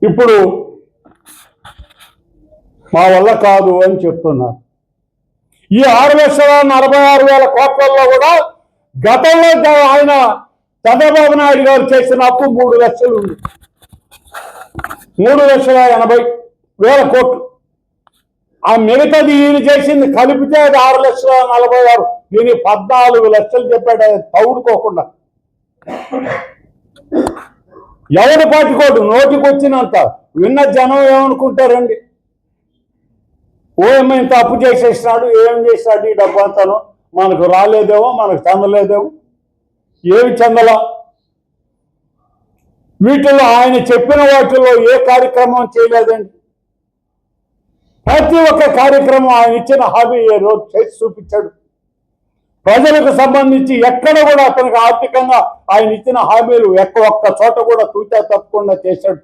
ఇప్పుడు మా వల్ల కాదు అని చెప్తున్నారు. ఈ 6,46,000 కోట్లలో కూడా గతంలో ఆయన చంద్రబాబు నాయుడు గారు చేసిన అప్పు 3 లక్షలు ఉంది. 3,80,000 కోట్లు. ఆ మిగతాది ఈయన చేసింది కలిపితే అది 6,46,000. దీన్ని 14 లక్షలు చెప్పాడు తౌడుకోకుండా. ఎవరి పాటికోడు నోటికి వచ్చినంత విన్న జనం ఏమనుకుంటారండి? ఓఎమ్మ ఇంత అప్పు చేసేసినాడు, ఏం చేసినాడు ఈ డబ్బు అంతాను, మనకు రాలేదేమో, మనకు చెందలేదేమో. ఏమి చెందలా? వీటిలో ఆయన చెప్పిన వాటిలో ఏ కార్యక్రమం చేయలేదండి. ప్రతి ఒక్క కార్యక్రమం ఆయన ఇచ్చిన హామీ ఏ రోజు చేసి చూపించాడు. ప్రజలకు సంబంధించి ఎక్కడ కూడా అతనికి ఆర్థికంగా ఆయన ఇచ్చిన హామీలు ఒక్క చోట కూడా తూచా తప్పకుండా చేశాడు.